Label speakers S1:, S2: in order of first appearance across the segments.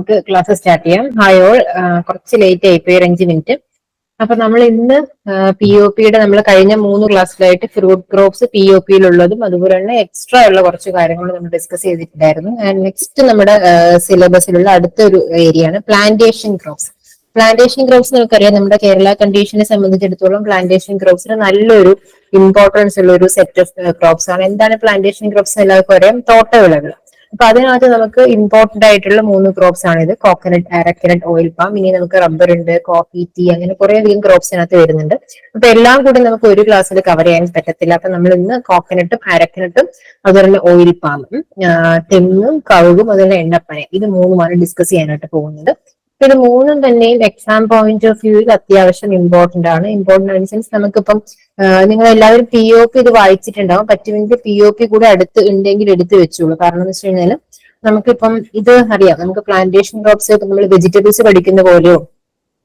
S1: നമുക്ക് class start ചെയ്യാം. Hi all, കുറച്ച് ലേറ്റ് ആയിപ്പോയി, 5 മിനിറ്റ്. അപ്പൊ നമ്മൾ ഇന്ന് POPയുടെ നമ്മൾ കഴിഞ്ഞ 3 ക്ലാസ്സിലായിട്ട് ഫ്രൂട്ട് ക്രോപ്സ് POPയിലുള്ളതും അതുപോലെ തന്നെ എക്സ്ട്രാ ഉള്ള കുറച്ച് കാര്യങ്ങൾ നമ്മൾ ഡിസ്കസ് ചെയ്തിട്ടുണ്ടായിരുന്നു. ആൻഡ് നെക്സ്റ്റ് നമ്മുടെ സിലബസിലുള്ള അടുത്തൊരു ഏരിയ ആണ് പ്ലാന്റേഷൻ ക്രോപ്സ്. പ്ലാന്റേഷൻ ക്രോപ്സ് നമുക്കറിയാം, നമ്മുടെ കേരള കണ്ടീഷനെ സംബന്ധിച്ചിടത്തോളം പ്ലാന്റേഷൻ ക്രോപ്സിന് നല്ലൊരു ഇമ്പോർട്ടൻസ് ഉള്ള ഒരു സെറ്റ് ഓഫ് ക്രോപ്സ് ആണ്. എന്താണ് പ്ലാന്റേഷൻ ക്രോപ്സ്? എല്ലാവർക്കും അറിയാം, തോട്ടവിളകൾ. അപ്പൊ അതിനകത്ത് നമുക്ക് ഇമ്പോർട്ടന്റ് ആയിട്ടുള്ള 3 ക്രോപ്സ് ആണ് ഇത്: കോക്കനട്ട്, അരക്കനട്ട്, ഓയിൽ പാം. ഇനി നമുക്ക് റബ്ബർ ഉണ്ട്, കോഫി, ടീ, അങ്ങനെ കുറെ അധികം ക്രോപ്സിനകത്ത് വരുന്നുണ്ട്. അപ്പൊ എല്ലാം കൂടി നമുക്ക് ഒരു ക്ലാസ്സിൽ കവർ ചെയ്യാൻ പറ്റത്തില്ല. അപ്പൊ നമ്മൾ ഇന്ന് കോക്കനട്ടും അരക്കനട്ടും അതുപോലെ തന്നെ ഓയിൽ പാമും തെങ്ങും കവുകും അതുപോലെ എണ്ണപ്പനയും ഇത് മൂന്നുമാണ് ഡിസ്കസ് ചെയ്യാനായിട്ട് പോകുന്നത്. ഇത് മൂന്നും തന്നെയും എക്സാം പോയിന്റ് ഓഫ് വ്യൂവിൽ അത്യാവശ്യം ഇമ്പോർട്ടന്റ് ആണ്. ഇമ്പോർട്ടന്റ് ഇൻ സെൻസ് നമുക്കിപ്പം നിങ്ങൾ എല്ലാവരും POP ഇത് വായിച്ചിട്ടുണ്ടാവും. പറ്റുമെങ്കിൽ POP കൂടെ അടുത്ത് ഉണ്ടെങ്കിൽ എടുത്ത് വെച്ചോളൂ. കാരണം എന്ന് വെച്ച് കഴിഞ്ഞാൽ നമുക്കിപ്പം ഇത് അറിയാം, നമുക്ക് പ്ലാന്റേഷൻ ക്രോപ്സ് നമ്മൾ വെജിറ്റബിൾസ് പഠിക്കുന്ന പോലെയോ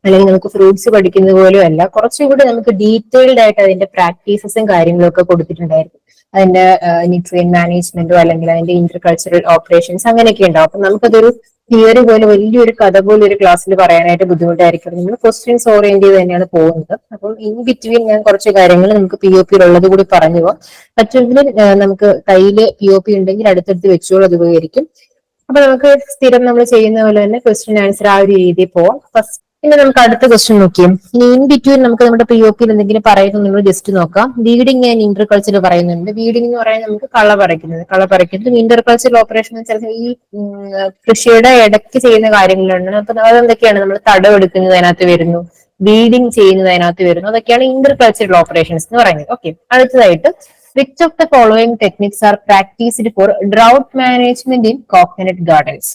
S1: അല്ലെങ്കിൽ നമുക്ക് ഫ്രൂട്ട്സ് പഠിക്കുന്നത് പോലെയോ അല്ല, കുറച്ചുകൂടി നമുക്ക് ഡീറ്റെയിൽഡ് ആയിട്ട് അതിന്റെ പ്രാക്ടീസസും കാര്യങ്ങളും ഒക്കെ കൊടുത്തിട്ടുണ്ടായിരിക്കും. അതിന്റെ ന്യൂട്രിയൻ മാനേജ്മെന്റോ അല്ലെങ്കിൽ അതിന്റെ ഇന്റർകൾച്ചറൽ ഓപ്പറേഷൻസ് അങ്ങനെയൊക്കെ ഉണ്ടാവും. അപ്പൊ നമുക്കതൊരു തിയറി പോലെ വലിയൊരു കഥ പോലെ ഒരു ക്ലാസ്സിൽ പറയാനായിട്ട് ബുദ്ധിമുട്ടായിരിക്കും. നമ്മൾ ക്വസ്റ്റ്യൻസ് ഓറിയന്റ് ചെയ്ത് തന്നെയാണ് പോകുന്നത്. അപ്പം ഇൻ ബിറ്റ്വീൻ ഞാൻ കുറച്ച് കാര്യങ്ങൾ നമുക്ക് POPയിലുള്ളത് കൂടി പറഞ്ഞു പോകാം. പറ്റുമെങ്കിൽ നമുക്ക് കയ്യിൽ POP ഉണ്ടെങ്കിൽ അടുത്തടുത്ത് വെച്ചോളൂ, അത് ഉപകരിക്കും. അപ്പൊ നമുക്ക് സ്ഥിരം നമ്മൾ ചെയ്യുന്ന പോലെ തന്നെ ക്വസ്റ്റ്യൻ ആൻസർ ആ ഒരു രീതിയിൽ പോവാം. ഫസ്റ്റ് പിന്നെ നമുക്ക് അടുത്ത ക്വസ്റ്റ്യൻ നോക്കിയും ഇൻ ബിറ്റ്വീൻ നമുക്ക് നമ്മുടെ POPയിൽ എന്തെങ്കിലും പറയുന്നത് ജസ്റ്റ് നോക്കാം. വീഡിങ് ആൻഡ് ഇന്റർകൾച്ചർ പറയുന്നുണ്ട്. വീഡിങ് എന്ന് പറയാൻ നമുക്ക് കള പറിക്കുന്നത്. ഇന്റർകൾച്ചറൽ ഓപ്പറേഷൻ എന്ന് വെച്ചാൽ ഈ കൃഷിയുടെ ഇടയ്ക്ക് ചെയ്യുന്ന കാര്യങ്ങളുണ്ട്. അപ്പൊ അതെന്തൊക്കെയാണ്? നമ്മൾ തടം എടുക്കുന്നത് അതിനകത്ത് വരുന്നു, വീഡിങ് ചെയ്യുന്നത് അതിനകത്ത് വരുന്നു. അതൊക്കെയാണ് ഇന്റർകൾച്ചറൽ ഓപ്പറേഷൻസ് എന്ന് പറയുന്നത്. ഓക്കെ, അടുത്തതായിട്ട് which of the following techniques are practiced for drought management in coconut gardens?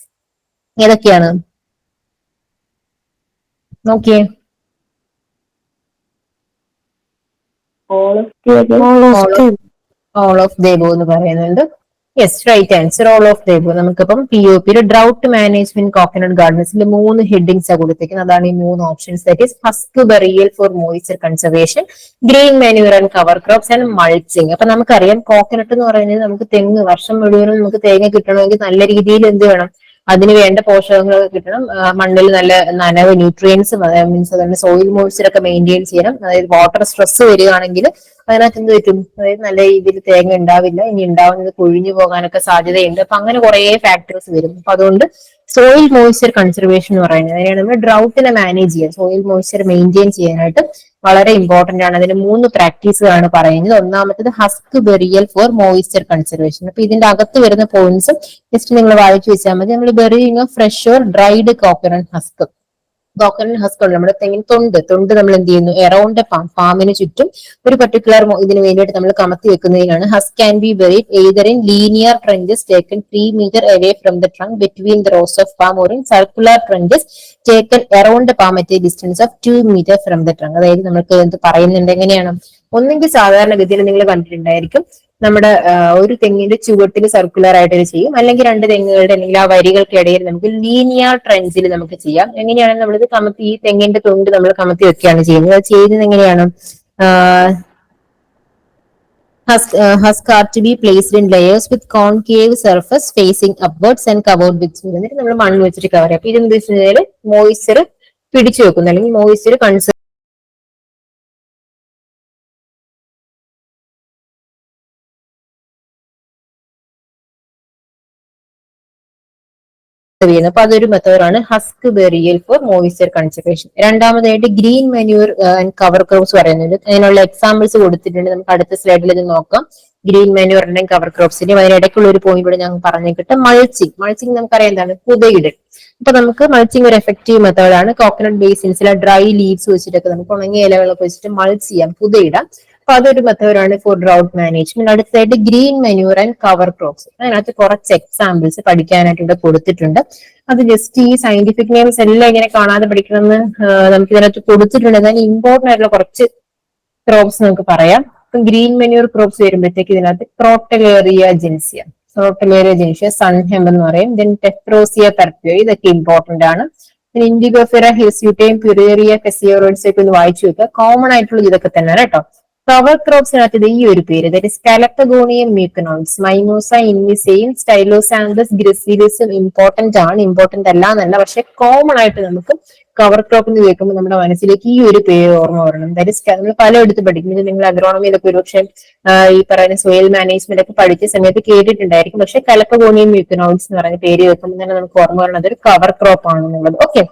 S1: ഏതൊക്കെയാണ് നോക്കിയേ? ഓൾ ഓഫ് ദ എബോവ് എന്ന് പറയുന്നുണ്ട്. Yes, right answer all of the above. നമുക്കിപ്പം POPയിൽ ഡ്രൗട്ട് മാനേജ്മെന്റ് കോക്കനട്ട് ഗാർഡൻസിൽ 3 ഹെഡിങ്സ് ആണ് കൊടുത്തിരിക്കുന്നത്. അതാണ് ഈ 3 options. That is husk burial for moisture conservation, green manure and cover crops and mulching. അപ്പൊ നമുക്കറിയാം, കോക്കനട്ട് എന്ന് പറയുന്നത് നമുക്ക് തെങ്ങ് വർഷം മുഴുവനും നമുക്ക് തേങ്ങ കിട്ടണമെങ്കിൽ നല്ല രീതിയിൽ എന്ത് വേണം? അതിന് വേണ്ട പോഷകങ്ങളൊക്കെ കിട്ടണം. മണ്ണിൽ നല്ല നനവ്, ന്യൂട്രിയൻസ് മീൻസ് അതുകൊണ്ട് സോയിൽ മോയ്സ്ചർ ഒക്കെ മെയിൻറ്റെയിൻ ചെയ്യണം. അതായത് വാട്ടർ സ്ട്രെസ് വരികയാണെങ്കിൽ അതിനകത്ത് എന്ത് പറ്റും? അതായത് നല്ല രീതിയിൽ തേങ്ങ ഉണ്ടാവില്ല, ഇനി ഉണ്ടാവുന്നത് കൊഴിഞ്ഞു പോകാനൊക്കെ സാധ്യതയുണ്ട്. അപ്പൊ അങ്ങനെ കുറെ ഫാക്ടേഴ്സ് വരും. അപ്പൊ അതുകൊണ്ട് സോയിൽ മോയ്സ്ചർ കൺസർവേഷൻ എന്ന് പറയുന്നത് അതിനാണ് നമ്മൾ ഡ്രൗട്ടിനെ മാനേജ് ചെയ്യുക, സോയിൽ മോയ്സ്ചർ മെയിൻറ്റെയിൻ ചെയ്യാനായിട്ട് വളരെ ഇമ്പോർട്ടന്റ് ആണ്. അതിന് 3 പ്രാക്ടീസുകളാണ് പറയുന്നത്. ഒന്നാമത്തത് husk burial for moisture conservation. അപ്പൊ ഇതിന്റെ അകത്ത് വരുന്ന പോയിന്റ്സ് ജസ്റ്റ് നിങ്ങൾ വായിച്ചു വെച്ചാൽ മതി. നമ്മൾ burying of fresh or dried coconut husk. Coconut husk ഉണ്ട് നമ്മുടെ തെങ്ങിൻ തൊണ്ട് നമ്മൾ എന്ത് ചെയ്യുന്നു? എറൗണ്ട് പാമിന് ചുറ്റും ഒരു പർട്ടിക്കുലർ ഇതിന് വേണ്ടിയിട്ട് നമ്മൾ കമത്തി വെക്കുന്നതിനാണ്. Husk can be buried either in linear trenches taken 3 metre away from the trunk between the rows of palm or in circular trenches taken around palm at a distance of 2 metre from the trunk. അതായത് നമുക്ക് എന്ത് പറയുന്നുണ്ട്? എങ്ങനെയാണ്? ഒന്നെങ്കിൽ സാധാരണഗതിയിൽ നിങ്ങൾ കണ്ടിട്ടുണ്ടായിരിക്കും, നമ്മുടെ ഒരു തെങ്ങിന്റെ ചുവട്ടിൽ സർക്കുലർ ആയിട്ട് ചെയ്യും, അല്ലെങ്കിൽ 2 തെങ്ങുകളുടെ അല്ലെങ്കിൽ ആ വരികൾക്കിടയിൽ നമുക്ക് ലീനിയർ ട്രെഞ്ചിൽ നമുക്ക് ചെയ്യാം. എങ്ങനെയാണ് നമ്മളിത് കമത്തി ഈ തെങ്ങിന്റെ തൊണ്ട് നമ്മൾ കമത്തി വെക്കുകയാണ് ചെയ്യുന്നത്. അത് ചെയ്യുന്നത് എങ്ങനെയാണ്? husk are to be placed in layers with concave surface facing upwards and covered with soil. എന്നിട്ട് നമ്മൾ മണ്ണ് വെച്ചിട്ട് കവർ ചെയ്യാം. അപ്പൊ ഇതെന്ത് വെച്ച് കഴിഞ്ഞാൽ മോയ്സ്ചർ പിടിച്ചു വെക്കുന്നു, അല്ലെങ്കിൽ മോയ്സ്ചർ കൺസേർവ് ചെയ്യുന്നത്. അപ്പൊ അതൊരു മെത്തേഡാണ് husk burial for moisture conservation. രണ്ടാമതായിട്ട് green manure and cover crops പറയുന്നുണ്ട്. അതിനുള്ള എക്സാമ്പിൾസ് കൊടുത്തിട്ടുണ്ട്. നമുക്ക് അടുത്ത സ്ലൈഡിൽ ഇത് നോക്കാം. ഗ്രീൻ മാന്യൂറിന്റെയും കവർ ക്രോപ്സിന്റെയും അതിനിടയ്ക്കുള്ള ഒരു പോയിന്റ് കൂടെ ഞങ്ങൾ പറഞ്ഞിട്ട് മൾച്ചിങ് നമുക്കറിയാം എന്താണ്? പുതയിടൽ. അപ്പൊ നമുക്ക് മൾച്ചിങ് ഒരു എഫക്റ്റീവ് മെത്തേഡാണ്. കോക്കനട്ട് ബേസിൻസിലെ ഡ്രൈ ലീവ്സ് വെച്ചിട്ടൊക്കെ നമുക്ക് ഉണങ്ങിയ ഇലകളൊക്കെ വെച്ചിട്ട് മൾച്ച് ചെയ്യാം, പുതയിടാം. അപ്പൊ അതൊരു മെത്തേഡാണ് ഫോർ ഡ്രൗട്ട് മാനേജ്മെന്റ്. അടുത്തതായിട്ട് green manure and cover crops. അതിനകത്ത് കുറച്ച് എക്സാമ്പിൾസ് പഠിക്കാനായിട്ട് ഇവിടെ കൊടുത്തിട്ടുണ്ട്. അത് ജസ്റ്റ് ഈ സയന്റിഫിക് നെയിംസ് എല്ലാം ഇങ്ങനെ കാണാതെ പഠിക്കണമെന്ന് നമുക്ക് ഇതിനകത്ത് കൊടുത്തിട്ടുണ്ട്. എന്നാൽ ഇമ്പോർട്ടന്റ് ആയിട്ടുള്ള കുറച്ച് ക്രോപ്സ് നമുക്ക് പറയാം. ഇപ്പം ഗ്രീൻ മെന്യൂർ ക്രോപ്സ് വരുമ്പോഴത്തേക്ക് ഇതിനകത്ത് ക്രോട്ടലേറിയ ജെൻസിയ, സൺഹെം എന്ന് പറയും. ദെൻ ടെഫ്രോസിയ പെർപ്യൂരി, ഇതൊക്കെ ഇമ്പോർട്ടന്റ് ആണ്. ഇൻഡിഗോഫെറ ഹിർസ്യൂട്ടയും പ്യുറേറിയ ഫെസിയോറോയിഡ്സ് ഒക്കെ ഒന്ന് വായിച്ചു വെക്കുക. കോമൺ ആയിട്ടുള്ള ഇതൊക്കെ തന്നെയാണ് കേട്ടോ. കവർ ക്രോപ്സിനകത്ത് ഈ ഒരു പേര്, ദാറ്റ് ഇസ് കാലപ്പഗോണിയം മ്യൂക്കനോയിഡ്സ്, മൈമോസ, ഇൻവിസയും, സ്റ്റൈലോസാന്തസ് ഗ്രിസിലിസും ഇമ്പോർട്ടന്റ് ആണ്. ഇമ്പോർട്ടന്റ് അല്ല എന്നല്ല, പക്ഷെ കോമൺ ആയിട്ട് നമുക്ക് കവർ ക്രോപ്പ് എന്ന് കേൾക്കുമ്പോൾ നമ്മുടെ മനസ്സിലേക്ക് ഈ ഒരു പേര് ഓർമ്മ വരണം. ദാറ്റ് ഇസ് നമ്മൾ പലയിടത്ത് പഠിക്കുന്നത്, നിങ്ങൾ അഗ്രോണമിയിലൊക്കെ ഒരുപക്ഷെ ഈ പറയുന്ന സോയിൽ മാനേജ്മെന്റ് ഒക്കെ പഠിച്ച സമയത്ത് കേട്ടിട്ടുണ്ടായിരിക്കും. പക്ഷെ കലപ്പഗോണിയം മ്യൂക്കനോയിഡ്സ് എന്ന് പറയുന്ന പേര് കേൾക്കുമ്പോൾ തന്നെ നമുക്ക് ഓർമ്മ വരുന്നത് ഒരു കവർ ക്രോപ്പ് ആണെന്നുള്ളത്. ഓക്കെ,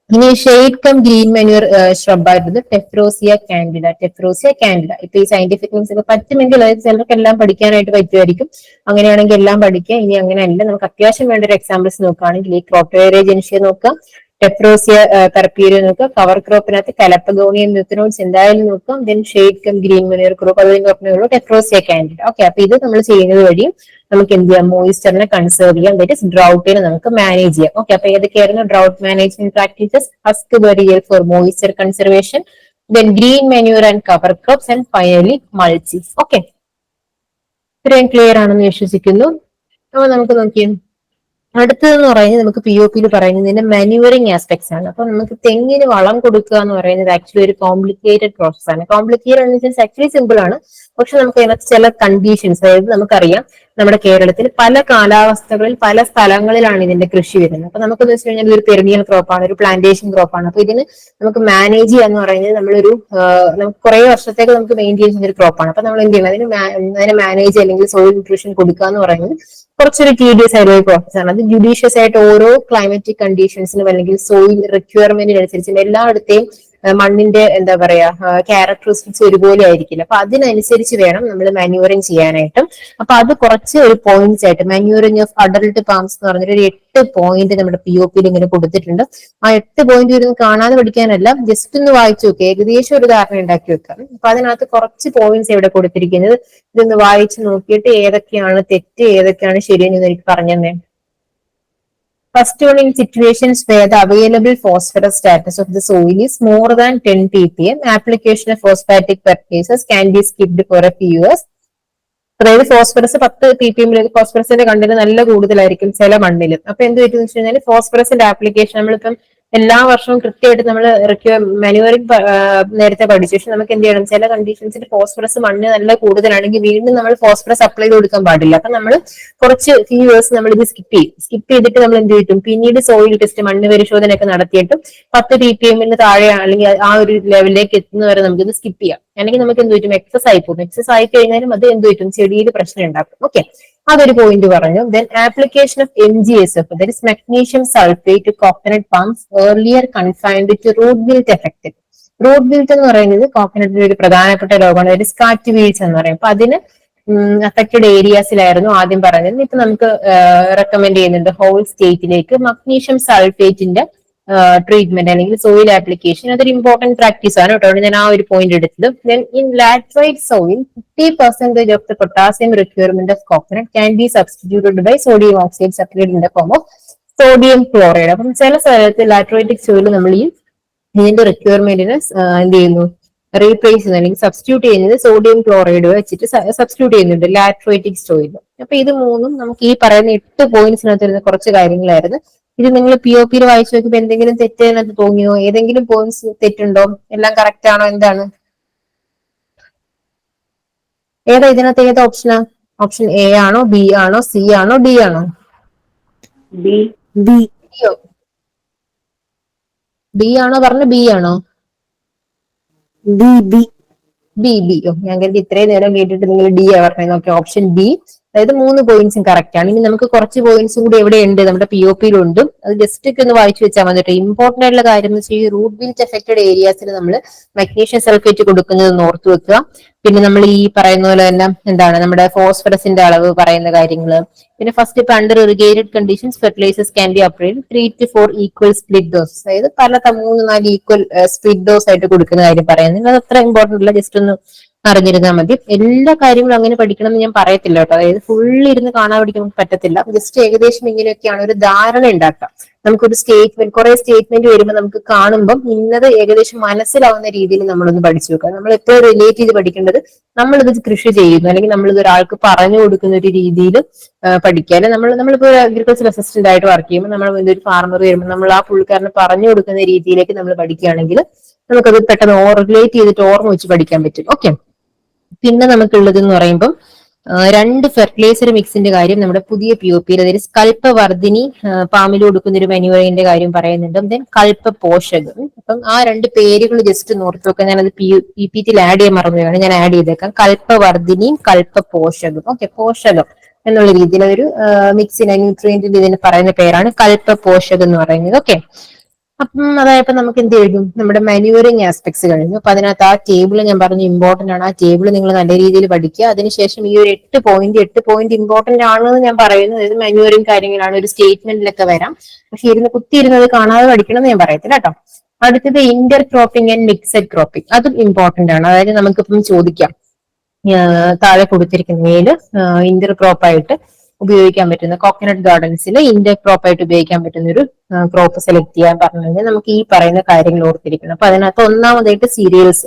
S1: ഇനി shade cum green manure shrub ആയിരുന്നത് ടെഫ്രോസിയ കാൻഡിഡ. ടെഫ്രോസിയ കാൻഡിഡ ഇപ്പൊ ഈ സയന്റിഫിക് മീൻസ് ഒക്കെ പറ്റുമെങ്കിൽ, അതായത് ചിലർക്ക് എല്ലാം പഠിക്കാനായിട്ട് പറ്റുമായിരിക്കും. അങ്ങനെയാണെങ്കിൽ എല്ലാം പഠിക്കുക. ഇനി അങ്ങനെയല്ല, നമുക്ക് അത്യാവശ്യം വേണ്ട ഒരു എക്സാമ്പിൾസ് നോക്കുകയാണെങ്കിൽ ഈ ക്രോട്ടോയേറിയ ജെൻഷിയ നോക്കാം, ടെഫ്രോസിയ കർപ്പീരിയ നോക്കുക, കവർ ക്രോപ്പിനകത്ത് കലപ്പഗോണിയം മ്യൂക്കനോയിഡ്സ് എന്തായാലും നോക്കാം, then shade cum green manure crop, അതിന് പറഞ്ഞുള്ളൂ ടെഫ്രോസിയ കാൻഡിഡ. ഓക്കെ, അപ്പൊ ഇത് നമ്മൾ ചെയ്യുന്നത് വഴിയും നമുക്ക് എന്ത് ചെയ്യാം, മോയിസ്ചറിനെ കൺസേർവ് ചെയ്യാം, ദാറ്റ് ഇസ് ഡ്രൗട്ടിനെ നമുക്ക് മാനേജ് ചെയ്യാം. ഓക്കെ, അപ്പൊ ഏതൊക്കെയായിരുന്നു drought management practices? Husk burial for moisture conservation, then green manure and cover crops, and finally mulching. Okay, ഇത്രയും ക്ലിയർ ആണെന്ന് വിശ്വസിക്കുന്നു. അപ്പൊ നമുക്ക് നോക്കിയേ, അടുത്തതെന്ന് പറയുന്നത് നമുക്ക് പി ഒ പിയിൽ പറയുന്നതിന്റെ മാനുവറിങ് ആസ്പെക്ട്സ് ആണ്. അപ്പൊ നമുക്ക് തെങ്ങിന് വളം കൊടുക്കുക എന്ന് പറയുന്നത് ആക്ച്വലി ഒരു കോംപ്ലിക്കേറ്റഡ് പ്രോസസ് ആണ്. കോംപ്ലിക്കേറ്റഡ് എന്ന് വെച്ചാൽ ആക്ച്വലി സിമ്പിൾ ആണ്, പക്ഷെ നമുക്ക് അതിനകത്ത് ചില കണ്ടീഷൻസ്, അതായത് നമുക്കറിയാം നമ്മുടെ കേരളത്തിൽ പല കാലാവസ്ഥകളിൽ പല സ്ഥലങ്ങളിലാണ് ഇതിന്റെ കൃഷി വരുന്നത്. അപ്പൊ നമുക്കെന്ന് വെച്ച് കഴിഞ്ഞാൽ ഒരു പെരിനിയൽ ക്രോപ്പാണ്, ഒരു പ്ലാന്റേഷൻ ക്രോപ്പാണ്. അപ്പൊ ഇതിന് നമുക്ക് മാനേജ് ചെയ്യാന്ന് പറയുന്നത് നമ്മളൊരു നമുക്ക് കുറെ വർഷത്തേക്ക് നമുക്ക് മെയിൻറ്റെയിൻ ചെയ്യുന്ന ഒരു ക്രോപ്പാണ്. അപ്പൊ നമ്മൾ എന്ത് ചെയ്യണം, അതിനെ മാനേജ് അല്ലെങ്കിൽ സോയിൽ ന്യൂട്രീഷൻ കൊടുക്കുക എന്ന് പറയുന്നത് കുറച്ചൊരു ടീഡിയസ് ആയിട്ടുള്ള ഒരു പ്രോസസ് ആണ്. അത് ജുഡീഷ്യസ് ആയിട്ട് ഓരോ ക്ലൈമറ്റിക് കണ്ടീഷൻസിനും അല്ലെങ്കിൽ സോയിൽ റിക്വയർമെന്റിനനുസരിച്ച് എല്ലായിടത്തെയും മണ്ണിന്റെ എന്താ പറയാ ക്യാരക്ടറിസ്റ്റിക്സ് ഒരുപോലെ ആയിരിക്കില്ല. അപ്പൊ അതിനനുസരിച്ച് വേണം നമ്മൾ മാന്യൂറിങ് ചെയ്യാനായിട്ടും. അപ്പൊ അത് കുറച്ച് ഒരു പോയിന്റ്സ് ആയിട്ട് മാന്യൂറിങ് ഓഫ് അഡൽട്ട് പാംസ് എന്ന് പറഞ്ഞൊരു 8 പോയിന്റ് നമ്മുടെ പി ഒ പിയിൽ ഇങ്ങനെ കൊടുത്തിട്ടുണ്ട്. ആ 8 പോയിന്റ് ഇരുന്ന് കാണാതെ പഠിക്കാനല്ല, ജസ്റ്റ് ഒന്ന് വായിച്ചു നോക്കുക, ഏകദേശം ഒരു ധാരണ ഉണ്ടാക്കി വെക്കാം. അപ്പൊ അതിനകത്ത് കുറച്ച് പോയിന്റ്സ് ഇവിടെ കൊടുത്തിരിക്കുന്നത്, ഇതൊന്ന് വായിച്ചു നോക്കിയിട്ട് ഏതൊക്കെയാണ് തെറ്റ് ഏതൊക്കെയാണ് ശരിയെന്ന് എനിക്ക് പറഞ്ഞു തന്നെ. First one, in situations where the available phosphorus status of the soil is more than 10 ppm, application of phosphatic fertilizers can be skipped for a few years. അതായത് ഫോസ്ഫറസ് 10 ppm ഫോസ്ഫറസിന്റെ കണ്ടന്റ് നല്ല കൂടുതലായിരിക്കും ചില മണ്ണിലും. അപ്പൊ എന്ത് പറ്റുമെന്ന് വെച്ച് കഴിഞ്ഞാൽ ഫോസ്ഫറസിന്റെ ആപ്ലിക്കേഷൻ നമ്മളിപ്പം എല്ലാ വർഷവും കൃത്യമായിട്ട് നമ്മൾ മാനുവറിങ് നേരത്തെ പഠിച്ചു. പക്ഷെ നമുക്ക് എന്ത് ചെയ്യണം, ചില കണ്ടീഷൻസിൽ ഫോസ്ഫറസ് മണ്ണ് നല്ല കൂടുതലാണെങ്കിൽ വീണ്ടും നമ്മൾ ഫോസ്ഫറസ് അപ്ലൈ ചെയ്ത് കൊടുക്കാൻ പാടില്ല. അപ്പൊ നമ്മൾ കുറച്ച് ഫ്യൂ ഇയേഴ്സ് നമ്മൾ ഇത് സ്കിപ്പ് ചെയ്തിട്ട് നമ്മൾ എന്ത് ചെയ്യും, പിന്നീട് സോയിൽ ടെസ്റ്റ് മണ്ണ് പരിശോധനയൊക്കെ നടത്തിയിട്ട് 10 ppm താഴെ അല്ലെങ്കിൽ ആ ഒരു ലെവലിലേക്ക് എത്തുന്നവരെ നമുക്ക് ഇത് സ്കിപ്പ് ചെയ്യാം. അല്ലെങ്കിൽ നമുക്ക് എന്ത് പറ്റും, എക്സസ് ആയി പോകും. എക്സസ് ആയി കഴിഞ്ഞാലും അത് എന്ത് പറ്റും, ചെടിയിൽ പ്രശ്നം ഉണ്ടാക്കും. ഓക്കെ, അതൊരു പോയിന്റ് പറഞ്ഞു. Then application of MgSF, that is magnesium sulphate to coconut palms earlier confined to root built effect. Root built എന്ന് പറയുന്നത് കോക്കനട്ടിന്റെ ഒരു പ്രധാനപ്പെട്ട രോഗമാണ്, ദാറ്റ് ഇസ് കാറ്റ് വീഴ്ച എന്ന് പറയും. അപ്പൊ അതിന് അഫക്റ്റഡ് ഏരിയാസിലായിരുന്നു ആദ്യം പറഞ്ഞത്. ഇപ്പൊ നമുക്ക് റെക്കമെൻഡ് ചെയ്യുന്നുണ്ട് ഹോൾ സ്റ്റേറ്റിലേക്ക് മഗ്നീഷ്യം സൾഫേറ്റിന്റെ ട്രീറ്റ്മെന്റ് അല്ലെങ്കിൽ സോയിൽ ആപ്ലിക്കേഷൻ. അതൊരു ഇമ്പോർട്ടന്റ് പ്രാക്ടീസ് ആണ് കേട്ടോ, ഞാൻ ആ ഒരു പോയിന്റ് എടുത്തത്. Then in laterite soil 50% of the potassium requirement of coconut can be substituted by sodium oxide supplied in the form of sodium chloride. അപ്പം ചില സ്ഥലത്ത് ലാറ്ററൈറ്റിക് സോയിൽ നമ്മൾ ഈ ഇതിന്റെ റിക്വയർമെന്റിന് എന്ത് ചെയ്യുന്നു, റീപ്ലേസ് ചെയ്യുന്നത് അല്ലെങ്കിൽ സബ്സ്റ്റിറ്റ്യൂട്ട് ചെയ്യുന്നത് സോഡിയം ക്ലോറൈഡ് വെച്ചിട്ട് സബ്സ്റ്റിറ്റ്യൂട്ട് ചെയ്യുന്നുണ്ട് ലാറ്ററൈറ്റിക് സോയിൽ. അപ്പൊ ഇത് മൂന്നും നമുക്ക് ഈ പറയുന്ന 8 പോയിന്റ്സിനകത്ത് വരുന്ന കുറച്ച് കാര്യങ്ങളായിരുന്നു. ഇത് നിങ്ങൾ പി ഒ പിയിൽ വായിച്ചു നോക്കിയപ്പോൾ എന്തെങ്കിലും തെറ്റെന്ന് തോന്നിയോ? ഏതെങ്കിലും പോയിന്റ്സ് തെറ്റുണ്ടോ? എല്ലാം കറക്റ്റ് ആണോ? എന്താണ് ഏതാ ഇതിനകത്ത് ഏത് ഓപ്ഷനാ? ഓപ്ഷൻ എ ആണോ, ബി ആണോ, സി ആണോ, ഡി ആണോ? ബി ആണോ പറഞ്ഞു? ബി ആണോ? ബി. ഞാൻ കരുതി ഇത്രയും നേരം കേട്ടിട്ട് നിങ്ങൾ ഡി ആ പറഞ്ഞത്. ഓക്കെ, ഓപ്ഷൻ ബി, അതായത് 3 പോയിന്റ്സും കറക്റ്റ് ആണ്. ഇനി നമുക്ക് കുറച്ച് പോയിന്റ്സും കൂടി എവിടെയുണ്ട്, നമ്മുടെ പി ഒ പിയിലുണ്ട്. അത് ജസ്റ്റ് ഒക്കെ ഒന്ന് വായിച്ചു വെച്ചാൽ മതി. ഇമ്പോർട്ടന്റ് ആയിട്ടുള്ള കാര്യം എന്ന് വെച്ചാൽ ഈ റൂട്ട് ബിൽറ്റ് എഫക്റ്റഡ് ഏരിയാസിൽ നമ്മൾ മഗ്നീഷ്യം സൾഫേറ്റ് കൊടുക്കുന്നത് ഓർത്ത് വെക്കുക. പിന്നെ നമ്മൾ ഈ പറയുന്ന പോലെ തന്നെ എന്താണ് നമ്മുടെ ഫോസ്ഫറസിന്റെ അളവ് പറയുന്ന കാര്യങ്ങള്. പിന്നെ ഫസ്റ്റ് ഇപ്പൊ under irrigated conditions fertilisers can be applied 3 to 4 equal split dose, അതായത് പല 3-4 ഈക്വൽ സ്പ്ലിറ്റ് ഡോസ് ആയിട്ട് കൊടുക്കുന്ന കാര്യം പറയുന്നത്. അത് അത്ര ഇമ്പോർട്ടന്റ് അല്ല, ജസ്റ്റ് ഒന്ന് അറിഞ്ഞിരുന്നാൽ മതി. എല്ലാ കാര്യങ്ങളും അങ്ങനെ പഠിക്കണം എന്ന് ഞാൻ പറയത്തില്ല കേട്ടോ, അതായത് ഫുൾ ഇരുന്ന് കാണാൻ പഠിക്കാൻ പറ്റത്തില്ല. ജസ്റ്റ് ഏകദേശം ഇങ്ങനെയൊക്കെയാണ് ഒരു ധാരണ ഉണ്ടാക്കാം. നമുക്കൊരു സ്റ്റേറ്റ്മെന്റ്, കുറെ സ്റ്റേറ്റ്മെന്റ് വരുമ്പോൾ നമുക്ക് കാണുമ്പോൾ ഇന്നത് ഏകദേശം മനസ്സിലാവുന്ന രീതിയിൽ നമ്മളൊന്ന് പഠിച്ചു വെക്കുക. നമ്മൾ എപ്പോഴും റിലേറ്റ് ചെയ്ത് പഠിക്കേണ്ടത് നമ്മളിത് കൃഷി ചെയ്യുന്നു അല്ലെങ്കിൽ നമ്മളിത് ഒരാൾക്ക് പറഞ്ഞു കൊടുക്കുന്ന ഒരു രീതിയിൽ പഠിക്കുക. അല്ലെ നമ്മളിപ്പോ അഗ്രികൾച്ചർ അസിസ്റ്റന്റ് ആയിട്ട് വർക്ക് ചെയ്യുമ്പോൾ നമ്മൾ ഒരു ഫാർമർ വരുമ്പോൾ നമ്മൾ ആ പുള്ളിക്കാരന് പറഞ്ഞു കൊടുക്കുന്ന രീതിയിലേക്ക് നമ്മൾ പഠിക്കുകയാണെങ്കിൽ നമുക്കത് പെട്ടെന്ന് റിലേറ്റ് ചെയ്തിട്ട് ഓർമ്മ വെച്ച് പഠിക്കാൻ പറ്റും. ഓക്കെ, പിന്നെ നമുക്കുള്ളത് എന്ന് പറയുമ്പോൾ രണ്ട് ഫെർട്ടിലൈസർ മിക്സിന്റെ കാര്യം നമ്മുടെ പുതിയ POP അതായത് കൽപ്പവർദ്ധിനി പാമിൽ കൊടുക്കുന്ന ഒരു മെനുവറിന്റെ കാര്യം പറയുന്നുണ്ട്. ദെൻ കൽപ്പ പോഷകം. അപ്പം ആ രണ്ട് പേരുകൾ ജസ്റ്റ് നോർത്ത് വെക്കാൻ ഞാനത് PPT ആഡ് ചെയ്യാൻ മറന്നുകയാണ്, ഞാൻ ആഡ് ചെയ്തേക്കാം. കൽപ്പവർദ്ധിനിയും കൽപ്പ പോഷകം. ഓക്കെ, പോഷകം എന്നുള്ള രീതിയിൽ ഒരു മിക്സിന് ന്യൂട്രിയന്റിന്റെ ഇതിന് പറയുന്ന പേരാണ് കൽപ്പ പോഷകം എന്ന് പറയുന്നത്. ഓക്കെ, അപ്പം അതായപ്പോ നമുക്ക് എന്ത് എഴുതും, നമ്മുടെ മാനുവറിങ് ആസ്പെക്ട്സ് കഴിഞ്ഞു. അപ്പൊ അതിനകത്ത് ആ ടേബിൾ ഞാൻ പറഞ്ഞു ഇമ്പോർട്ടന്റ് ആണ്, ആ ടേബിൾ നിങ്ങൾ നല്ല രീതിയിൽ പഠിക്കുക. അതിനുശേഷം ഈ ഒരു 8 പോയിന്റ് ഇമ്പോർട്ടന്റ് ആണെന്ന് ഞാൻ പറയുന്നത്, അതായത് മാനുവറിങ് കാര്യങ്ങളാണ്, ഒരു സ്റ്റേറ്റ്മെന്റിലൊക്കെ വരാം. പക്ഷെ കുത്തിയിരുന്നത് കാണാതെ പഠിക്കണം എന്ന് ഞാൻ പറയത്തില്ല കേട്ടോ. അടുത്തത് Inter cropping and mixed cropping, അതും ഇമ്പോർട്ടന്റ് ആണ്. അതായത് നമുക്കിപ്പം ചോദിക്കാം താഴെ കൊടുത്തിരിക്കുന്നതിൽ ഇന്റർ ക്രോപ്പ് ആയിട്ട് ഉപയോഗിക്കാൻ പറ്റുന്ന കോക്കനട്ട് ഗാർഡൻസിൽ ഇന്റർ ക്രോപ്പ് ആയിട്ട് ഉപയോഗിക്കാൻ പറ്റുന്ന ഒരു ക്രോപ്പ് സെലക്ട് ചെയ്യാൻ പറഞ്ഞു കഴിഞ്ഞാൽ നമുക്ക് ഈ പറയുന്ന കാര്യങ്ങൾ ഓർത്തിരിക്കണം. അപ്പൊ അതിനകത്ത് ഒന്നാമതായിട്ട് സീരിയൽസ്,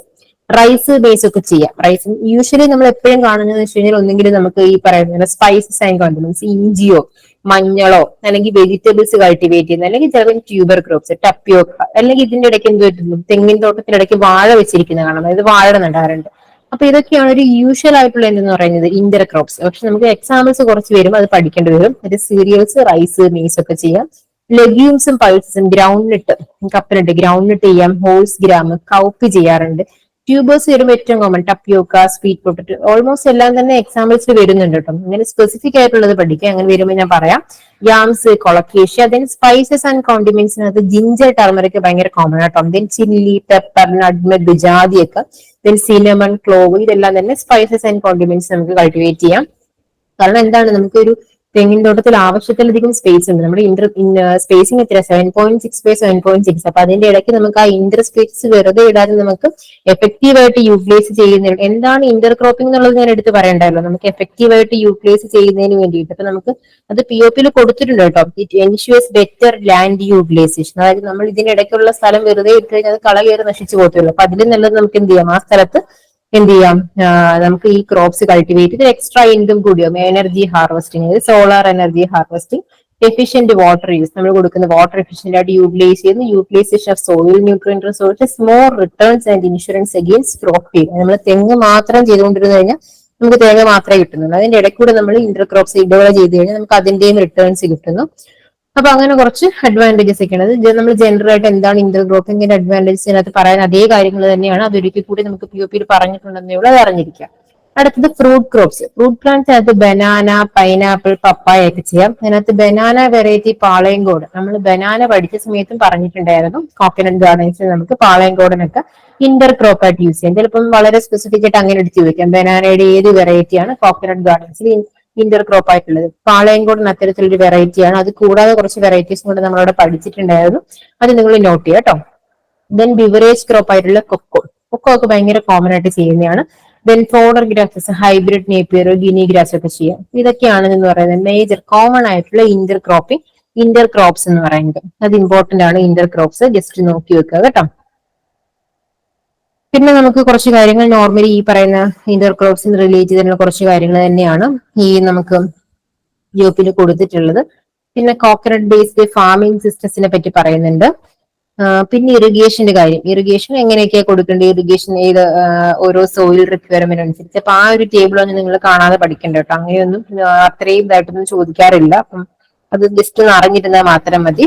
S1: റൈസ് ബേസ് ഒക്കെ ചെയ്യാം. റൈസ് യൂഷ്വലി നമ്മൾ എപ്പോഴും കാണുന്നത് വെച്ച് കഴിഞ്ഞാൽ ഒന്നെങ്കിൽ നമുക്ക് ഈ പറയുന്ന സ്പൈസസ് ആൻഡ് കോണ്ടിമെന്റ്സ്, ഇഞ്ചിയോ മഞ്ഞളോ അല്ലെങ്കിൽ വെജിറ്റബിൾസ് കൾട്ടിവേറ്റ് ചെയ്യുന്ന, അല്ലെങ്കിൽ ചിലപ്പോൾ ട്യൂബർ ക്രോപ്സ് ടപ്പിയോക്ക, അല്ലെങ്കിൽ ഇതിന്റെ ഇടയ്ക്ക് എന്ത് പറ്റുന്നു, തെങ്ങിൻ തോട്ടത്തിനിടയ്ക്ക് വാഴ വെച്ചിരിക്കുന്ന കാണാം, അതായത് വാഴ നടാറുണ്ട്. അപ്പൊ ഇതൊക്കെയാണ് ഒരു യൂഷ്വൽ ആയിട്ടുള്ള എന്തെന്ന് പറയുന്നത് ഇന്റർ ക്രോപ്സ്. പക്ഷെ നമുക്ക് എക്സാമ്പിൾസ് കുറച്ച് വരുമ്പോൾ അത് പഠിക്കേണ്ടി വരും. അത് സീരിയൽസ്, റൈസ്, മീസ് ഒക്കെ ചെയ്യാം. ലെഗ്യൂംസും പൾസസും, ഗ്രൗണ്ട് നട്ട്, കപ്പനട്ട്, ഗ്രൗണ്ട് നട്ട് ചെയ്യാം. ഹോൾസ് ഗ്രാം, കൗപ്പ് ചെയ്യാറുണ്ട്. ട്യൂബേഴ്സ് വരുമ്പോൾ ഏറ്റവും കോമൺ ടപ്പിയോക്ക, സ്വീറ്റ് പൊട്ടറ്റോ, ഓൾമോസ്റ്റ് എല്ലാം തന്നെ എക്സാമ്പിൾസ് വരുന്നുണ്ട് കേട്ടോ. അങ്ങനെ സ്പെസിഫിക് ആയിട്ടുള്ളത് പഠിക്കുക, അങ്ങനെ വരുമ്പോൾ ഞാൻ പറയാം. Yams, colocasia. Then spices and കോണ്ടിമെന്റ്സിനകത്ത് ജിഞ്ചർ, ടർമറിക് ഭയങ്കര കോമൺ ആട്ടോ. ദെൻ ചില്ലി, പെപ്പർ, നട്ട്മെഗ്, ജാതിയൊക്കെ, ദെൻ സിനമൺ, ക്ലോവ്, ഇതെല്ലാം തന്നെ സ്പൈസസ് ആൻഡ് കോണ്ടിമെന്റ്സ് നമുക്ക് കൾട്ടിവേറ്റ് ചെയ്യാം. കാരണം എന്താണ്, നമുക്കൊരു തെങ്ങിൻ തോട്ടത്തിൽ ആവശ്യത്തിലധികം സ്പേസ് ഉണ്ട്. നമ്മുടെ സ്പേസിംഗ് എത്ര, 7.6 by 7.6. അപ്പൊ അതിന്റെ ഇടയ്ക്ക് നമുക്ക് ആ ഇന്റർ സ്പേസ് വെറുതെ ഇടാതെ നമുക്ക് എഫക്റ്റീവ് ആയിട്ട് യൂട്ടിലൈസ് ചെയ്യുന്ന, എന്താണ് ഇന്റർ ക്രോപ്പിംഗ് എന്നുള്ളത് ഞാൻ എടുത്ത് പറയണ്ടല്ലോ. നമുക്ക് എഫക്റ്റീവ് ആയിട്ട് യൂട്ടിലൈസ് ചെയ്യുന്നതിന് വേണ്ടിയിട്ട് അപ്പൊ നമുക്ക് അത് POP കൊടുത്തിട്ടുണ്ട് കേട്ടോ. It ensures better land utilisation. അതായത് നമ്മൾ ഇതിനിടയ്ക്കുള്ള സ്ഥലം വെറുതെ ഇട്ട് കഴിഞ്ഞാൽ അത് കള കയറി നശിച്ചു പോകത്തുള്ളൂ. അപ്പൊ അതിലും നല്ലത് നമുക്ക് എന്ത് ചെയ്യാം, ആ സ്ഥലത്ത് എന്ത് ചെയ്യാം, നമുക്ക് ഈ ക്രോപ്സ് കൾട്ടിവേറ്റ് ചെയ്ത് എക്സ്ട്രാ ഇൻകം കൂടിയോ. Energy harvesting, solar energy harvesting, efficient water use, നമ്മൾ കൊടുക്കുന്ന വാട്ടർ എഫിഷ്യന്റ് ആയിട്ട് യൂട്ടിലൈസ് ചെയ്യുന്നു. Utilisation of soil nutrient resources, more returns and insurance against crop field. നമ്മൾ തെങ്ങ് മാത്രം ചെയ്തുകൊണ്ടിരുന്നു കഴിഞ്ഞാൽ നമുക്ക് തേങ്ങ മാത്രമേ കിട്ടുന്നുള്ളൂ. അതിന്റെ ഇടയ്ക്ക് കൂടെ നമ്മൾ ഇന്റർ ക്രോപ്സ് ഇടവേള ചെയ്ത് കഴിഞ്ഞാൽ നമുക്ക് അതിന്റെയും റിട്ടേൺസ് കിട്ടുന്നു. അപ്പൊ അങ്ങനെ കുറച്ച് അഡ്വാൻറ്റേജസ് ഒക്കെ ഉണ്ട്. അത് നമ്മൾ ജനറൽ ആയിട്ട് എന്താണ് ഇന്റർ ക്രോപ്പിംഗിന്റെ അഡ്വാൻറ്റേജസ് അതിനകത്ത് പറയാൻ അതേ കാര്യങ്ങൾ തന്നെയാണ്. അതൊരിക്കൽ കൂടി നമുക്ക് POP പറഞ്ഞിട്ടുണ്ടെന്നേ ഉള്ളൂ, അത് അറിഞ്ഞിരിക്കാം. അടുത്തത് ഫ്രൂട്ട് ക്രോപ്സ്. ഫ്രൂട്ട് പ്ലാന്റ്സ് അകത്ത് ബനാന, പൈനാപ്പിൾ, പപ്പായ ഒക്കെ ചെയ്യാം. അതിനകത്ത് ബനാന വെറൈറ്റി പാളയംകോട്, നമ്മൾ ബനാന പഠിച്ച സമയത്തും പറഞ്ഞിട്ടുണ്ടായിരുന്നു. കോക്കനട്ട് ഗാർഡൻസിൽ നമുക്ക് പാളയംകോടനൊക്കെ ഇന്റർ ക്രോപ്പ് ആയിട്ട് യൂസ് ചെയ്യാം. ചിലപ്പം വളരെ സ്പെസിഫിക് ആയിട്ട് അങ്ങനെ എടുത്ത് ചോദിക്കാം, ബനാനയുടെ ഏത് വെറൈറ്റിയാണ് കോക്കനട്ട് ഗാർഡൻസിൽ ഇന്റർ ക്രോപ്പ് ആയിട്ടുള്ളത്. പാളയംകോടൻ അത്തരത്തിലൊരു വെറൈറ്റിയാണ്. അത് കൂടാതെ കുറച്ച് വെറൈറ്റീസും കൂടെ നമ്മളവിടെ പഠിച്ചിട്ടുണ്ടായിരുന്നു, അത് നിങ്ങൾ നോട്ട് ചെയ്യാം കേട്ടോ. ദെൻ ബിവറേജ് ക്രോപ്പ് ആയിട്ടുള്ള കൊക്കോ, കൊക്കോ ഒക്കെ ഭയങ്കര കോമൺ ആയിട്ട് ചെയ്യുന്നതാണ്. Then fodder grasses, hybrid Napier, guinea grass ഒക്കെ ചെയ്യാം. ഇതൊക്കെയാണ് എന്ന് പറയുന്നത് മേജർ കോമൺ ആയിട്ടുള്ള ഇന്റർ ക്രോപ്പിംഗ്, ഇന്റർ ക്രോപ്സ് എന്ന് പറയുന്നത്. അത് ഇമ്പോർട്ടന്റ് ആണ് ഇന്റർ ക്രോപ്സ്, ജസ്റ്റ് നോക്കി വെക്കുക കേട്ടോ. പിന്നെ നമുക്ക് കുറച്ച് കാര്യങ്ങൾ നോർമലി ഈ പറയുന്ന ഇന്റർ ക്രോപ്സിന് റിലേറ്റ് ചെയ്തിട്ടുള്ള കുറച്ച് കാര്യങ്ങൾ തന്നെയാണ് ഈ നമുക്ക് POP കൊടുത്തിട്ടുള്ളത്. പിന്നെ കോക്കനട്ട് ബേസ്ഡ് ഫാമിംഗ് സിസ്റ്റംസിനെ പറ്റി പറയുന്നുണ്ട്. പിന്നെ ഇറിഗേഷന്റെ കാര്യം, ഇറിഗേഷൻ എങ്ങനെയൊക്കെയാ കൊടുക്കേണ്ടത്, ഇറിഗേഷൻ ഏത് ഓരോ സോയിൽ റിക്വയർമെന്റ് അനുസരിച്ച്. അപ്പൊ ആ ഒരു ടേബിൾ ഒന്നും നിങ്ങൾ കാണാതെ പഠിക്കണ്ട കേട്ടോ. അങ്ങനെയൊന്നും അത്രയും ഇതായിട്ടൊന്നും ചോദിക്കാറില്ല. അപ്പം അത് ജസ്റ്റ് ഒന്ന് അറിഞ്ഞിരുന്നാൽ മാത്രം മതി.